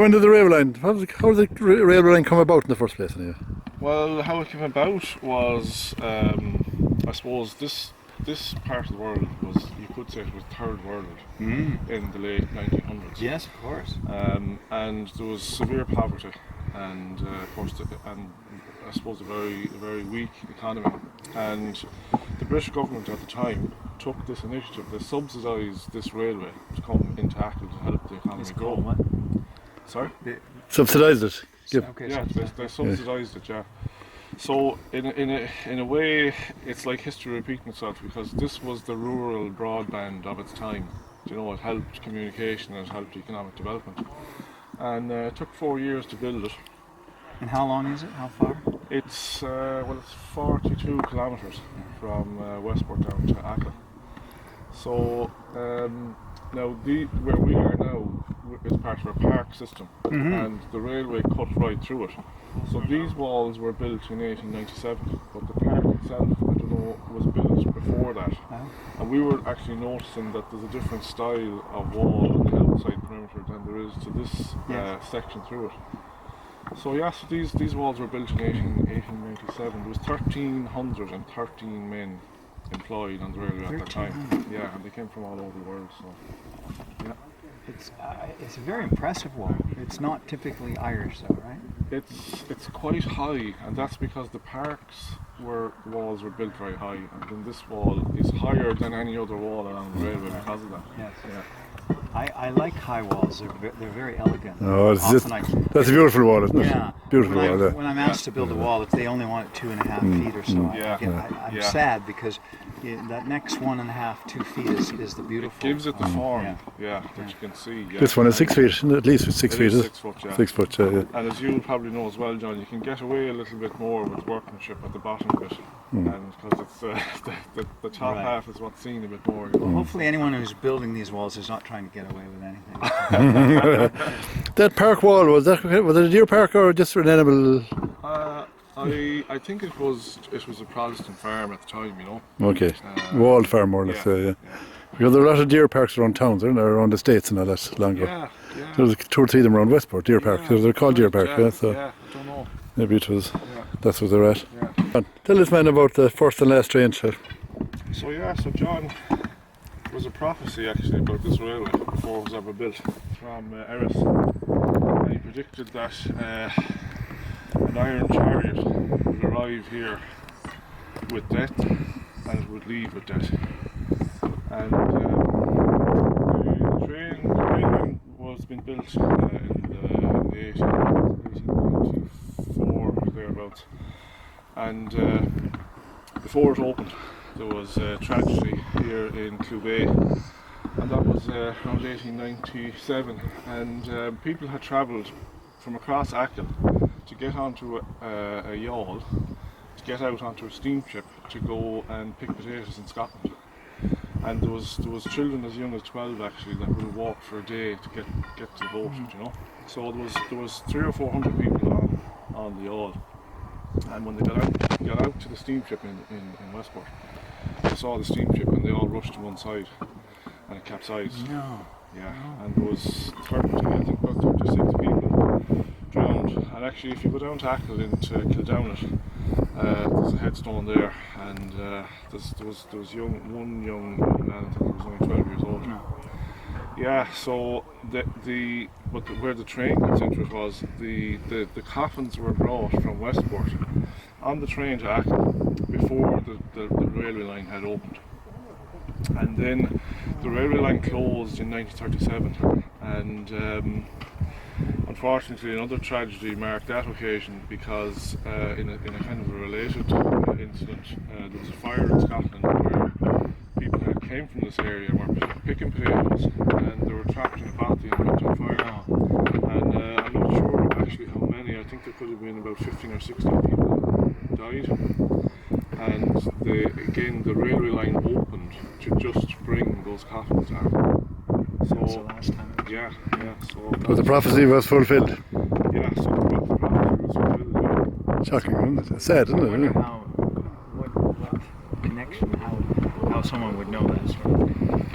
When did the railway line, how did the railway line come about in the first place anyway? Well, how it came about was, I suppose this part of the world was, you could say it was third world in the late 1900s. Yes, of course. And there was severe poverty and of course, and I suppose a very weak economy. And the British government at the time took this initiative. They subsidised this railway to come into Achill to help the economy grow. What? Sorry? Subsidised it? Okay, Yeah, they subsidised it, yeah. So in a way, it's like history repeating itself, because this was the rural broadband of its time. You know, it helped communication, it helped economic development. And it took 4 years to build it. And how long is it? How far? It's it's 42 kilometres from Westport down to Achill. So now where we are now is part of a park system, and the railway cut right through it. So these walls were built in 1897, but the park itself, I don't know, was built before that. And we were actually noticing that there's a different style of wall on the outside perimeter than there is to this section through it. So yes, these walls were built in 1897. There was 1,313 men employed on the railway at that time. Yeah, and they came from all over the world. So yeah. It's a very impressive wall. It's not typically Irish though, right? It's quite high, and that's because the parks walls were built very high, and then this wall is higher than any other wall along the railway because of that. Yes. Yeah. I like high walls. They're very elegant. Oh, that's a beautiful wall, isn't it? Yeah. Beautiful wall. When I'm asked to build a wall, if they only want it 2.5 feet or so, I'm sad, because that next 1.5, 2 feet is the beautiful. It gives it the form, that you can see. Yeah. This one is 6 feet, at least 6 feet. 6 foot, yeah. 6 foot, yeah. And as you probably know as well, John, you can get away a little bit more with workmanship at the bottom of it, and because it's the top half is what's seen a bit more. You know? Well, hopefully anyone who's building these walls is not trying to get away with anything. That park wall, was it a deer park or just an animal? I think it was a Protestant farm at the time, you know. Okay, walled farm more or less, yeah. Because there are a lot of deer parks around towns, aren't there, around the States and all that longer. Yeah. There's 2 or 3 of them around Westport, deer park. They're called deer park, so I don't know. maybe it was, that's where they're at. Yeah. Tell this man about the first and last train, sir. So John, there was a prophecy actually about this railway before it was ever built from Eris, and he predicted that an iron chariot would arrive here with death, and it would leave with death. And the train line was being built in the 1894 thereabouts, and before it opened there was a tragedy here in Greenway, and that was around 1897, and people had travelled from across Achill to get onto a yawl, to get out onto a steamship to go and pick potatoes in Scotland. And there was children as young as 12 actually that would walk for a day to get to the boat, you know. So there was 300 or 400 people on the yawl, and when they got out to the steamship in Westport, they saw the steamship and they all rushed to one side, and it capsized. No. Yeah, and there was 36 people drowned. And actually, if you go down to Achill into Kildownet, there's a headstone there, and there was one young man, I think he was only 12 years old. No. Yeah, so where the train gets into it was the coffins were brought from Westport on the train to Achill before the railway line had opened. And then the railway line closed in 1937, and unfortunately another tragedy marked that occasion, because in a kind of a related incident, there was a fire in Scotland where people had came from this area and were picking potatoes, and they were trapped in a bothy and went on fire. And I'm not sure actually how many. I think there could have been about 15 or 16 people died. And the railway line opened to just bring those coffins out. So that's the last time. Yeah. So But the prophecy was fulfilled. Yeah, so the prophecy was fulfilled. Shocking, isn't it? Sad, isn't it? I wonder what connection, how someone would know that sort of thing.